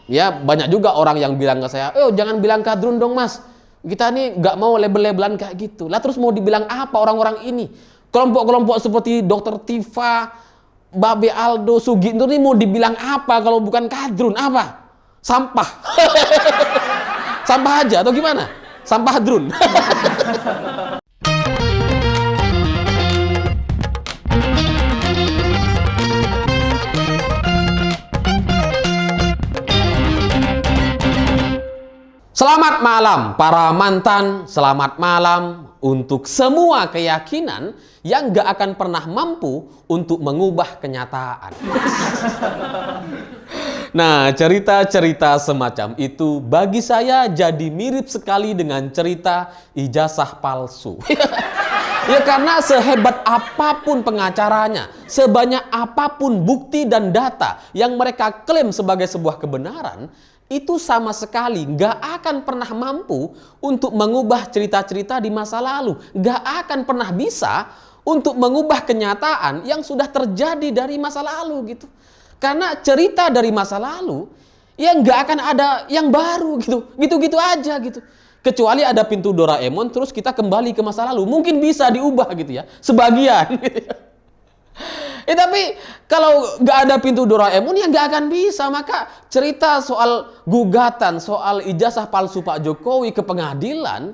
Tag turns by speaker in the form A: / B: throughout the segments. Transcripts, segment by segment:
A: Ya banyak juga orang yang bilang ke saya, jangan bilang kadrun dong mas, kita nih nggak mau label-labelan kayak gitu. Lah terus mau dibilang apa orang-orang ini? Kelompok-kelompok seperti Dr. Tifa, Babe Aldo, Sugito ini mau dibilang apa kalau bukan kadrun? Apa? Sampah. Sampah aja atau gimana? Sampah drun. Selamat malam para mantan, selamat malam untuk semua keyakinan yang gak akan pernah mampu untuk mengubah kenyataan. Nah, cerita-cerita semacam itu bagi saya jadi mirip sekali dengan cerita ijazah palsu. Ya karena sehebat apapun pengacaranya, sebanyak apapun bukti dan data yang mereka klaim sebagai sebuah kebenaran, itu sama sekali nggak akan pernah mampu untuk mengubah cerita-cerita di masa lalu. Nggak akan pernah bisa untuk mengubah kenyataan yang sudah terjadi dari masa lalu gitu. Karena cerita dari masa lalu, ya nggak akan ada yang baru gitu. Gitu-gitu aja gitu. Kecuali ada pintu Doraemon, terus kita kembali ke masa lalu. Mungkin bisa diubah gitu ya, sebagian gitu ya. Tapi kalau nggak ada pintu Doraemon ya nggak akan bisa. Maka cerita soal gugatan, soal ijazah palsu Pak Jokowi ke pengadilan,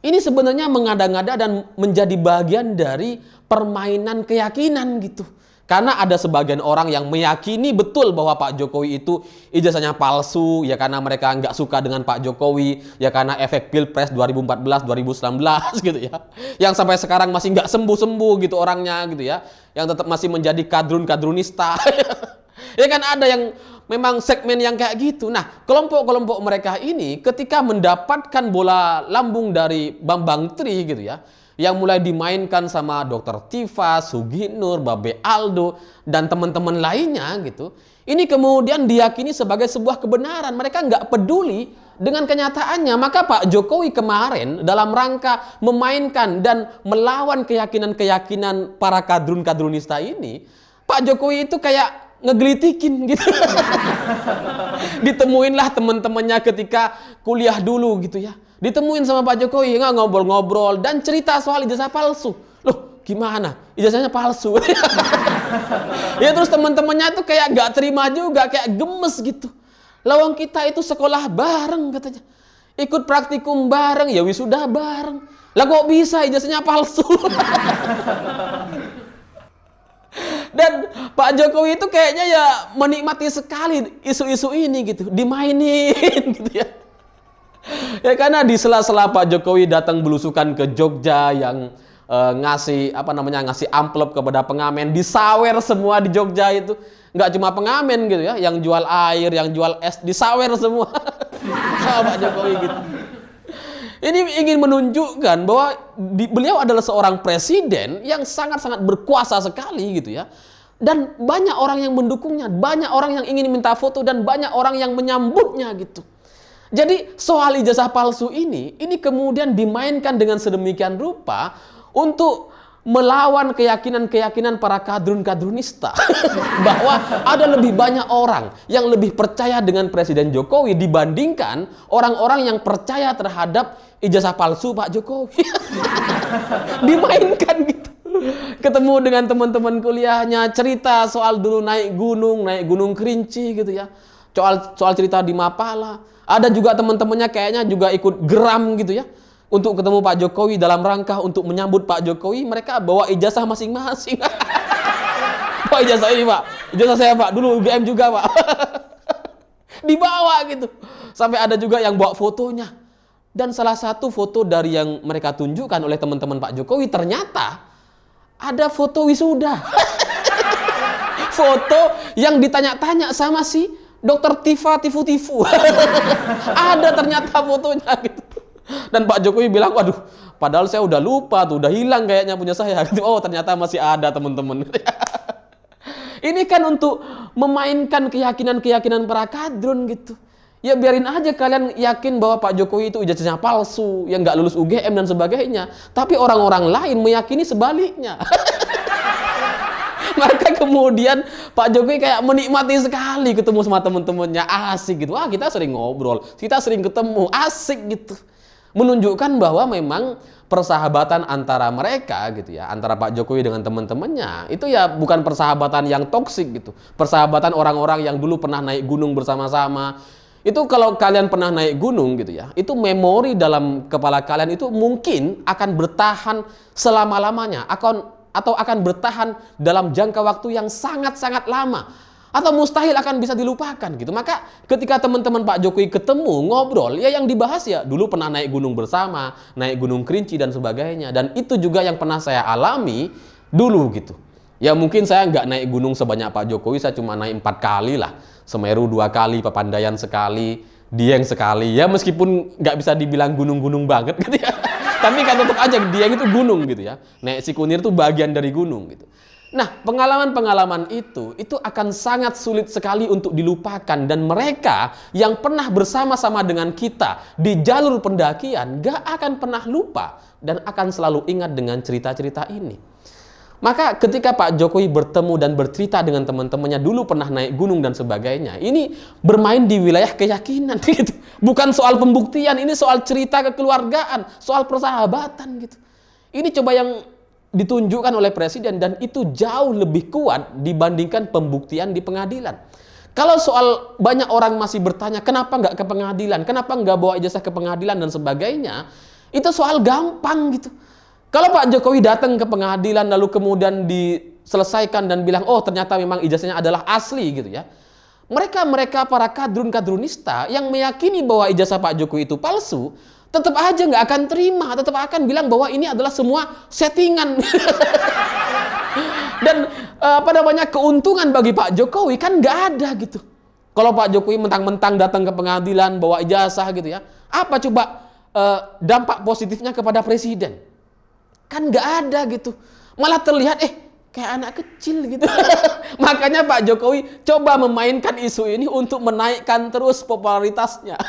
A: ini sebenarnya mengada-ngada dan menjadi bagian dari permainan keyakinan gitu. Karena ada sebagian orang yang meyakini betul bahwa Pak Jokowi itu ijazahnya palsu, ya karena mereka nggak suka dengan Pak Jokowi, ya karena efek Pilpres 2014-2019 gitu ya. Yang sampai sekarang masih nggak sembuh-sembuh gitu orangnya gitu ya. Yang tetap masih menjadi kadrun-kadrunista. Ya kan ada yang memang segmen yang kayak gitu. Nah, kelompok-kelompok mereka ini ketika mendapatkan bola lambung dari Bambang Tri gitu ya, yang mulai dimainkan sama Dr. Tifa, Suginur, Babe Aldo, dan teman-teman lainnya gitu. Ini kemudian diyakini sebagai sebuah kebenaran. Mereka nggak peduli dengan kenyataannya. Maka Pak Jokowi kemarin dalam rangka memainkan dan melawan keyakinan-keyakinan para kadrun-kadrunista ini, Pak Jokowi itu kayak ngegelitikin gitu. Ditemuinlah teman-temannya ketika kuliah dulu gitu ya. Ditemuin sama Pak Jokowi, nggak ngobrol-ngobrol dan cerita soal ijazah palsu. Loh, gimana? Ijazahnya palsu. Ya terus teman-temannya tuh kayak nggak terima juga, kayak gemes gitu. Lawang kita itu sekolah bareng katanya. Ikut praktikum bareng, ya wisuda bareng. Lah kok bisa ijazahnya palsu? Dan Pak Jokowi itu kayaknya ya menikmati sekali isu-isu ini gitu. Dimainin gitu ya. Ya karena di sela-sela Pak Jokowi datang belusukan ke Jogja yang ngasih amplop kepada pengamen, disawer semua di Jogja itu. Nggak cuma pengamen gitu ya, yang jual air, yang jual es, disawer semua sama Pak Jokowi gitu. Ini ingin menunjukkan bahwa beliau adalah seorang presiden yang sangat-sangat berkuasa sekali gitu ya. Dan banyak orang yang mendukungnya, banyak orang yang ingin minta foto dan banyak orang yang menyambutnya gitu. Jadi soal ijazah palsu ini kemudian dimainkan dengan sedemikian rupa untuk melawan keyakinan-keyakinan para kadrun-kadrunista. Bahwa ada lebih banyak orang yang lebih percaya dengan Presiden Jokowi dibandingkan orang-orang yang percaya terhadap ijazah palsu Pak Jokowi. Dimainkan gitu. Ketemu dengan teman-teman kuliahnya, cerita soal dulu naik gunung Kerinci gitu ya. Soal cerita di Mapala. Ada juga teman-temannya kayaknya juga ikut geram gitu ya. Untuk ketemu Pak Jokowi dalam rangka untuk menyambut Pak Jokowi. Mereka bawa ijazah masing-masing. Pak ijazah ini Pak. Ijazah saya Pak. Dulu UGM juga Pak. Dibawa gitu. Sampai ada juga yang bawa fotonya. Dan salah satu foto dari yang mereka tunjukkan oleh teman-teman Pak Jokowi. Ternyata ada foto wisuda. Foto yang ditanya-tanya sama si Dr. Tifa Tifu-Tifu. Ada ternyata fotonya gitu. Dan Pak Jokowi bilang, waduh, padahal saya udah lupa tuh, udah hilang kayaknya punya saya. Oh, ternyata masih ada teman-teman. Ini kan untuk memainkan keyakinan-keyakinan para kadrun gitu. Ya biarin aja kalian yakin bahwa Pak Jokowi itu ijazahnya palsu, yang nggak lulus UGM dan sebagainya. Tapi orang-orang lain meyakini sebaliknya. Maka kemudian Pak Jokowi kayak menikmati sekali ketemu sama teman-temannya, asik gitu. Wah, kita sering ngobrol, kita sering ketemu, asik gitu. Menunjukkan bahwa memang persahabatan antara mereka gitu ya, antara Pak Jokowi dengan teman-temannya, itu ya bukan persahabatan yang toksik gitu. Persahabatan orang-orang yang dulu pernah naik gunung bersama-sama. Itu kalau kalian pernah naik gunung gitu ya, itu memori dalam kepala kalian itu mungkin akan bertahan selama-lamanya, atau akan bertahan dalam jangka waktu yang sangat-sangat lama, atau mustahil akan bisa dilupakan gitu. Maka ketika teman-teman Pak Jokowi ketemu ngobrol, ya yang dibahas ya dulu pernah naik gunung bersama, naik Gunung Kerinci dan sebagainya. Dan itu juga yang pernah saya alami dulu gitu. Ya mungkin saya nggak naik gunung sebanyak Pak Jokowi, saya cuma naik 4 kali lah. Semeru 2 kali, Papandayan sekali, Dieng sekali. Ya meskipun nggak bisa dibilang gunung-gunung banget gitu ya. Tapi kan tetap aja Dieng itu gunung gitu ya. Naik Sikunir itu bagian dari gunung gitu. Nah, pengalaman-pengalaman itu akan sangat sulit sekali untuk dilupakan. Dan mereka yang pernah bersama-sama dengan kita di jalur pendakian gak akan pernah lupa dan akan selalu ingat dengan cerita-cerita ini. Maka ketika Pak Jokowi bertemu dan bercerita dengan teman-temannya dulu pernah naik gunung dan sebagainya, ini bermain di wilayah keyakinan gitu. Bukan soal pembuktian, ini soal cerita kekeluargaan, soal persahabatan gitu. Ini coba yang ditunjukkan oleh Presiden, dan itu jauh lebih kuat dibandingkan pembuktian di pengadilan. Kalau soal banyak orang masih bertanya kenapa nggak ke pengadilan, kenapa nggak bawa ijazah ke pengadilan dan sebagainya, itu soal gampang gitu. Kalau Pak Jokowi datang ke pengadilan lalu kemudian diselesaikan dan bilang, oh ternyata memang ijazahnya adalah asli gitu ya. Mereka para kadrun-kadrunista yang meyakini bahwa ijazah Pak Jokowi itu palsu, tetap aja nggak akan terima, tetap akan bilang bahwa ini adalah semua settingan. Dan keuntungan bagi Pak Jokowi kan nggak ada gitu. Kalau Pak Jokowi mentang-mentang datang ke pengadilan bawa ijazah gitu ya, apa coba dampak positifnya kepada Presiden? Kan nggak ada gitu. Malah terlihat kayak anak kecil gitu. Makanya Pak Jokowi coba memainkan isu ini untuk menaikkan terus popularitasnya.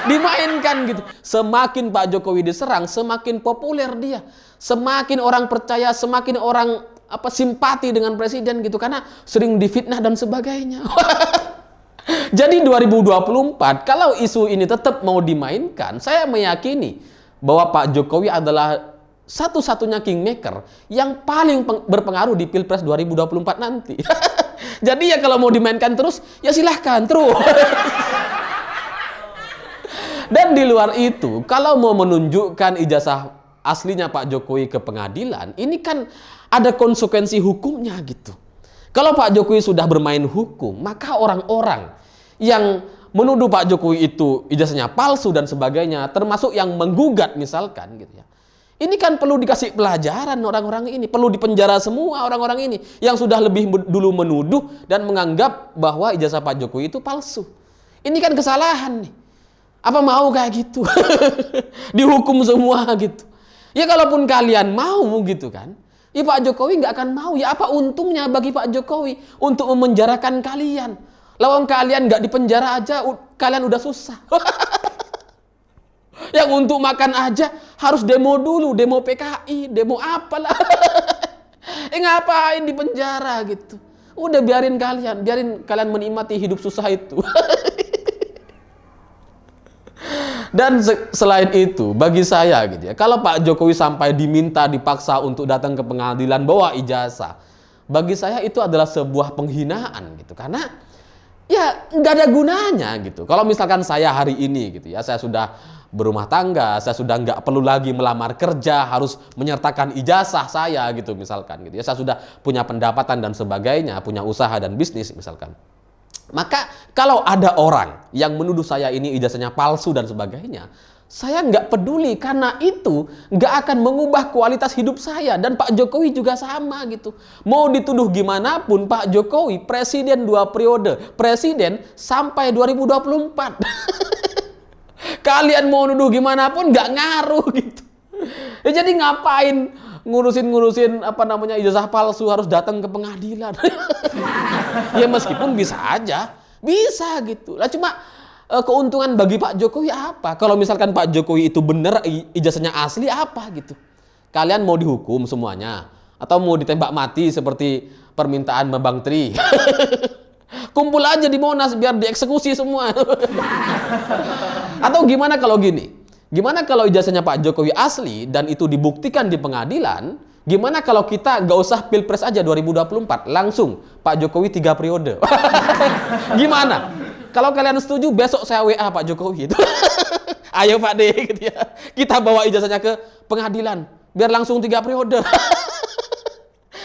A: Dimainkan gitu. Semakin Pak Jokowi diserang, semakin populer dia. Semakin orang percaya, semakin orang simpati dengan Presiden gitu, karena sering difitnah dan sebagainya. Jadi 2024 kalau isu ini tetap mau dimainkan, saya meyakini bahwa Pak Jokowi adalah satu-satunya kingmaker yang paling berpengaruh di Pilpres 2024 nanti. Jadi ya kalau mau dimainkan terus, ya silahkan terus. Dan di luar itu, kalau mau menunjukkan ijazah aslinya Pak Jokowi ke pengadilan, ini kan ada konsekuensi hukumnya gitu. Kalau Pak Jokowi sudah bermain hukum, maka orang-orang yang menuduh Pak Jokowi itu ijazahnya palsu dan sebagainya, termasuk yang menggugat misalkan gitu ya. Ini kan perlu dikasih pelajaran orang-orang ini, perlu dipenjara semua orang-orang ini yang sudah lebih dulu menuduh dan menganggap bahwa ijazah Pak Jokowi itu palsu. Ini kan kesalahan nih. Apa mau kayak gitu? Dihukum semua gitu. Ya kalaupun kalian mau gitu kan, ya Pak Jokowi nggak akan mau. Ya apa untungnya bagi Pak Jokowi untuk memenjarakan kalian? Lawang kalian nggak dipenjara aja, kalian udah susah. Yang untuk makan aja harus demo dulu, demo PKI, demo apalah. Ngapain di penjara gitu? Udah biarin kalian menikmati hidup susah itu. Dan selain itu, bagi saya gitu ya, kalau Pak Jokowi sampai diminta dipaksa untuk datang ke pengadilan bawa ijazah, bagi saya itu adalah sebuah penghinaan gitu, karena ya nggak ada gunanya gitu. Kalau misalkan saya hari ini gitu ya, saya sudah berumah tangga, saya sudah nggak perlu lagi melamar kerja, harus menyertakan ijazah saya gitu misalkan gitu ya, saya sudah punya pendapatan dan sebagainya, punya usaha dan bisnis misalkan. Maka kalau ada orang yang menuduh saya ini ijazahnya palsu dan sebagainya, saya nggak peduli, karena itu nggak akan mengubah kualitas hidup saya. Dan Pak Jokowi juga sama gitu. Mau dituduh gimana pun Pak Jokowi presiden 2 periode, presiden sampai 2024. Kalian mau nuduh gimana pun nggak ngaruh gitu. Ya jadi ngapain ngurusin ijazah palsu harus datang ke pengadilan. Ya meskipun bisa aja, bisa gitu. Lah cuma keuntungan bagi Pak Jokowi apa? Kalau misalkan Pak Jokowi itu benar ijazahnya asli apa gitu? Kalian mau dihukum semuanya Atau mau ditembak mati seperti permintaan Bang Tri. Kumpul aja di Monas biar dieksekusi semua. Atau gimana kalau gini? Gimana kalau ijazahnya Pak Jokowi asli dan itu dibuktikan di pengadilan? Gimana kalau kita nggak usah pilpres aja 2024, langsung Pak Jokowi 3 periode? Gimana? Kalau kalian setuju, besok saya WA Pak Jokowi itu. Ayo Pak D, gitu ya. Kita bawa ijazahnya ke pengadilan, biar langsung 3 periode.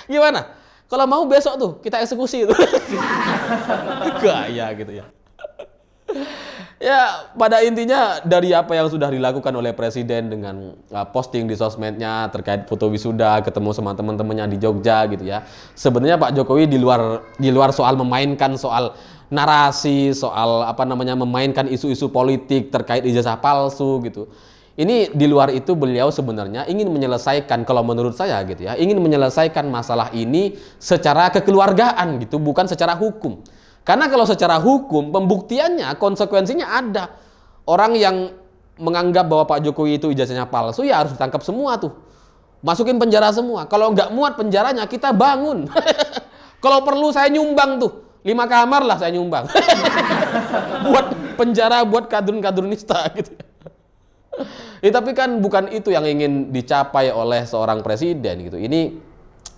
A: Gimana? Kalau mau besok tuh kita eksekusi itu. Gaya gitu ya. Ya, pada intinya dari apa yang sudah dilakukan oleh Presiden dengan posting di sosmednya terkait foto wisuda, ketemu sama teman-temannya di Jogja gitu ya. Sebenarnya Pak Jokowi di luar soal memainkan soal narasi, soal apa namanya memainkan isu-isu politik terkait ijazah palsu gitu. Ini di luar itu beliau sebenarnya ingin menyelesaikan, kalau menurut saya gitu ya, ingin menyelesaikan masalah ini secara kekeluargaan gitu, bukan secara hukum. Karena kalau secara hukum, pembuktiannya, konsekuensinya ada. Orang yang menganggap bahwa Pak Jokowi itu ijazahnya palsu, ya harus ditangkap semua tuh. Masukin penjara semua. Kalau nggak muat penjaranya, kita bangun. Kalau perlu saya nyumbang tuh. 5 kamar lah saya nyumbang. Buat penjara, buat kadrun-kadrunista gitu. Ya, tapi kan bukan itu yang ingin dicapai oleh seorang presiden gitu. Ini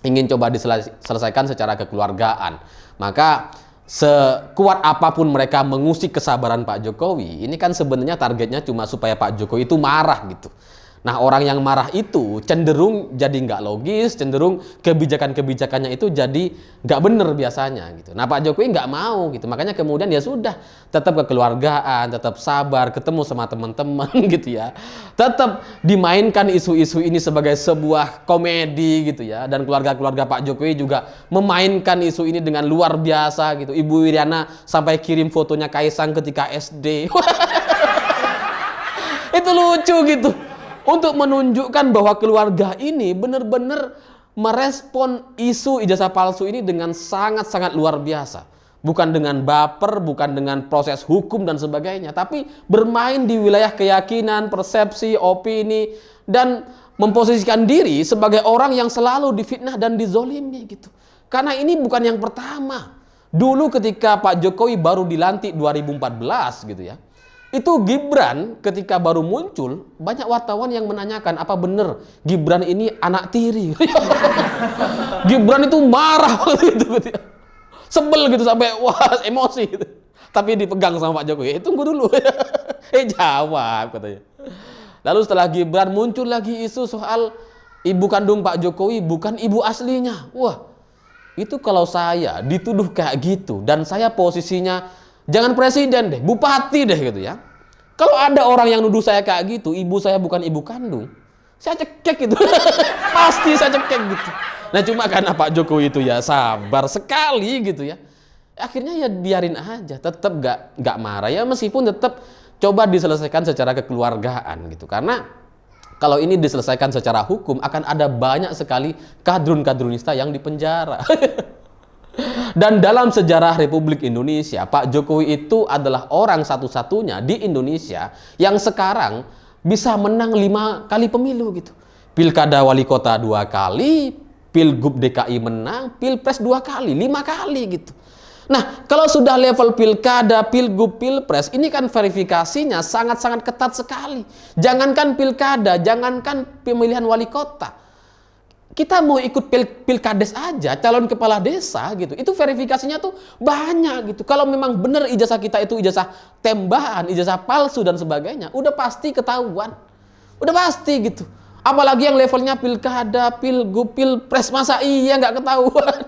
A: ingin coba diselesaikan secara kekeluargaan. Maka sekuat apapun mereka mengusik kesabaran Pak Jokowi, ini kan sebenarnya targetnya cuma supaya Pak Jokowi itu marah gitu. Nah, orang yang marah itu cenderung jadi nggak logis, cenderung kebijakan-kebijakannya itu jadi nggak bener biasanya gitu. Nah, Pak Jokowi nggak mau gitu, makanya kemudian ya sudah, tetap kekeluargaan, tetap sabar, ketemu sama teman-teman gitu ya. Tetap dimainkan isu-isu ini sebagai sebuah komedi gitu ya. Dan keluarga-keluarga Pak Jokowi juga memainkan isu ini dengan luar biasa gitu. Ibu Iriana sampai kirim fotonya Kaisang ketika SD. Itu lucu gitu. Untuk menunjukkan bahwa keluarga ini benar-benar merespon isu ijazah palsu ini dengan sangat-sangat luar biasa. Bukan dengan baper, bukan dengan proses hukum dan sebagainya, tapi bermain di wilayah keyakinan, persepsi, opini, dan memposisikan diri sebagai orang yang selalu difitnah dan dizolimi gitu. Karena ini bukan yang pertama. Dulu ketika Pak Jokowi baru dilantik 2014 gitu ya. Itu Gibran ketika baru muncul, banyak wartawan yang menanyakan apa benar Gibran ini anak tiri. Gibran itu marah waktu itu gitu. Sebel gitu sampai wah emosi gitu. Tapi dipegang sama Pak Jokowi. Tunggu dulu. Jawab katanya. Lalu setelah Gibran muncul lagi isu soal ibu kandung Pak Jokowi bukan ibu aslinya. Wah, itu kalau saya dituduh kayak gitu dan saya posisinya jangan presiden deh, bupati deh gitu ya. Kalau ada orang yang nuduh saya kayak gitu, ibu saya bukan ibu kandung, saya cekek gitu. Pasti saya cekek gitu. Nah cuma karena Pak Jokowi itu ya sabar sekali gitu ya. Akhirnya ya biarin aja, tetap gak marah ya, meskipun tetap coba diselesaikan secara kekeluargaan gitu. Karena kalau ini diselesaikan secara hukum akan ada banyak sekali kadrun-kadrunista yang dipenjara. Dan dalam sejarah Republik Indonesia, Pak Jokowi itu adalah orang satu-satunya di Indonesia yang sekarang bisa menang 5 kali pemilu gitu. Pilkada wali kota 2 kali, Pilgub DKI menang, Pilpres 2 kali, 5 kali gitu. Nah, kalau sudah level pilkada, pilgub, pilpres, ini kan verifikasinya sangat-sangat ketat sekali. Jangankan pilkada, jangankan pemilihan wali kota. Kita mau ikut pilkades aja, calon kepala desa gitu, itu verifikasinya tuh banyak gitu. Kalau memang benar ijazah kita itu ijazah tembahan, ijazah palsu dan sebagainya, udah pasti ketahuan. Udah pasti gitu. Apalagi yang levelnya pilkada, pilgub, pilpres, masa iya nggak ketahuan?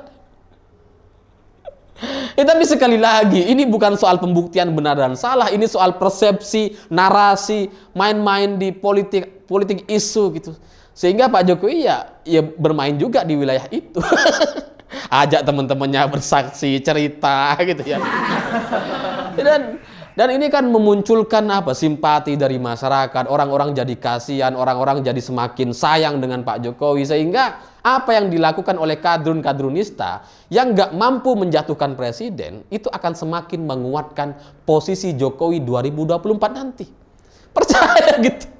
A: Tapi sekali lagi, ini bukan soal pembuktian benar dan salah, ini soal persepsi, narasi, main-main di politik isu gitu. Sehingga Pak Jokowi ya bermain juga di wilayah itu. Ajak teman-temannya bersaksi, cerita gitu ya. Dan ini kan memunculkan simpati dari masyarakat, orang-orang jadi kasihan, orang-orang jadi semakin sayang dengan Pak Jokowi, sehingga apa yang dilakukan oleh kadrun-kadrunista yang nggak mampu menjatuhkan presiden itu akan semakin menguatkan posisi Jokowi 2024 nanti. Percaya gitu.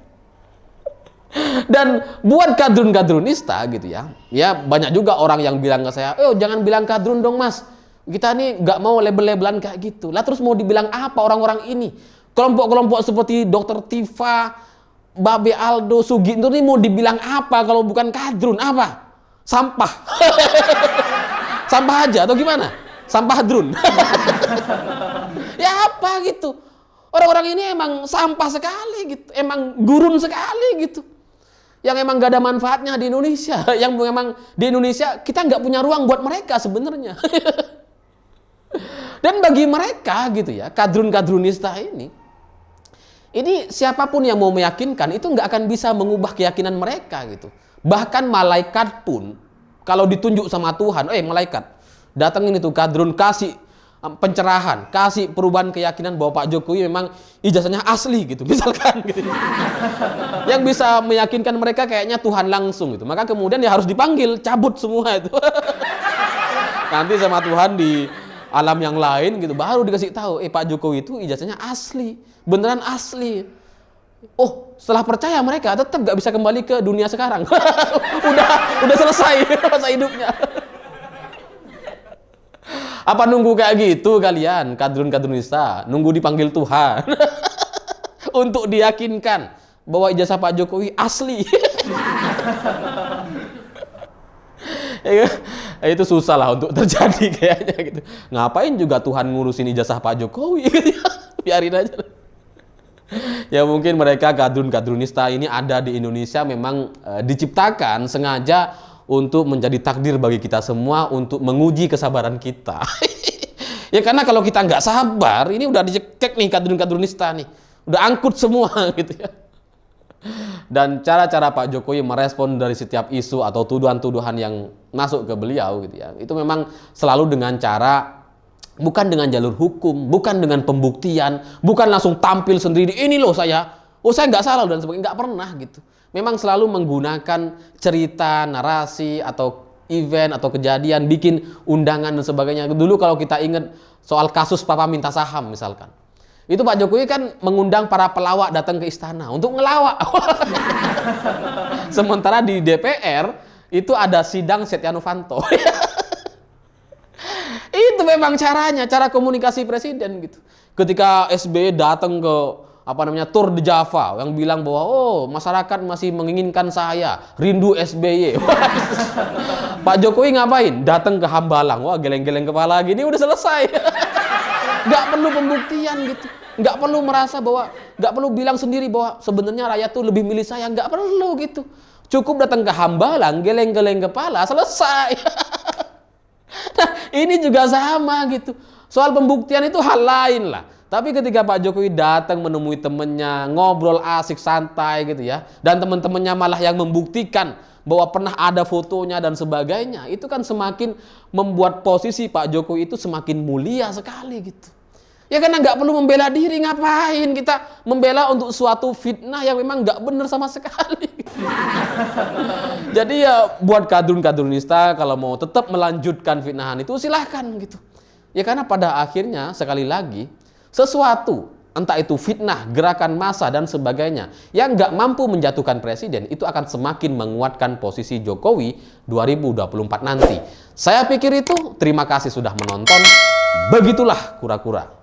A: Dan buat kadrun-kadrunista gitu ya, ya banyak juga orang yang bilang ke saya, "Oh jangan bilang kadrun dong mas, kita nih nggak mau label-labelan kayak gitu." Lah terus mau dibilang apa orang-orang ini? Kelompok-kelompok seperti Dr. Tifa, Babe Aldo, Suginto ini mau dibilang apa kalau bukan kadrun? Apa? Sampah. Sampah aja atau gimana? Sampah hadrun. Ya apa gitu? Orang-orang ini emang sampah sekali gitu, emang gurun sekali gitu. Yang emang gak ada manfaatnya di Indonesia, yang memang di Indonesia kita nggak punya ruang buat mereka sebenarnya. Dan bagi mereka gitu ya, kadrun-kadrunista ini siapapun yang mau meyakinkan itu nggak akan bisa mengubah keyakinan mereka gitu. Bahkan malaikat pun kalau ditunjuk sama Tuhan, malaikat datangin itu kadrun, kasih pencerahan, kasih perubahan keyakinan bahwa Pak Jokowi memang ijazahnya asli gitu, misalkan gitu. Yang bisa meyakinkan mereka kayaknya Tuhan langsung gitu. Maka kemudian ya harus dipanggil, cabut semua itu. Nanti sama Tuhan di alam yang lain gitu baru dikasih tahu, Pak Jokowi itu ijazahnya asli, beneran asli. Oh, setelah percaya mereka tetap gak bisa kembali ke dunia sekarang. udah selesai masa hidupnya. Apa nunggu kayak gitu kalian, kadrun-kadrunista? Nunggu dipanggil Tuhan untuk diyakinkan bahwa ijazah Pak Jokowi asli. Itu susah lah untuk terjadi kayaknya gitu. Ngapain juga Tuhan ngurusin ijazah Pak Jokowi? Biarin aja. Ya mungkin mereka kadrun-kadrunista ini ada di Indonesia memang diciptakan sengaja untuk menjadi takdir bagi kita semua untuk menguji kesabaran kita. Ya karena kalau kita nggak sabar, ini udah dicekek nih kadrun-kadrunista nih, udah angkut semua gitu ya. Dan cara-cara Pak Jokowi merespon dari setiap isu atau tuduhan-tuduhan yang masuk ke beliau gitu ya, itu memang selalu dengan cara bukan dengan jalur hukum, bukan dengan pembuktian, bukan langsung tampil sendiri, ini loh saya nggak salah dan sebagainya, nggak pernah gitu. Memang selalu menggunakan cerita, narasi, atau event, atau kejadian, bikin undangan dan sebagainya. Dulu kalau kita ingat soal kasus Papa minta saham misalkan. Itu Pak Jokowi kan mengundang para pelawak datang ke istana untuk ngelawak. Sementara di DPR itu ada sidang Setia Novanto. Itu memang caranya, cara komunikasi presiden gitu. Ketika SBY datang ke Tour de Java yang bilang bahwa masyarakat masih menginginkan saya, rindu SBY. Pak Jokowi ngapain? Datang ke Hambalang, geleng-geleng kepala gini udah selesai. Nggak perlu pembuktian gitu, nggak perlu merasa bahwa, nggak perlu bilang sendiri bahwa sebenarnya rakyat tuh lebih milih saya, nggak perlu gitu. Cukup datang ke Hambalang, geleng-geleng kepala, selesai. Nah, ini juga sama gitu. Soal pembuktian itu hal lain lah. Tapi ketika Pak Jokowi datang menemui temennya, ngobrol asik santai gitu ya, dan teman-temannya malah yang membuktikan bahwa pernah ada fotonya dan sebagainya, itu kan semakin membuat posisi Pak Jokowi itu semakin mulia sekali gitu. Ya karena nggak perlu membela diri, ngapain kita membela untuk suatu fitnah yang memang nggak benar sama sekali. Jadi ya buat kadrun-kadrunista kalau mau tetap melanjutkan fitnahan itu silahkan gitu. Ya karena pada akhirnya sekali lagi sesuatu, entah itu fitnah, gerakan massa dan sebagainya yang nggak mampu menjatuhkan presiden itu akan semakin menguatkan posisi Jokowi 2024 nanti. Saya pikir itu. Terima kasih sudah menonton. Begitulah kura-kura.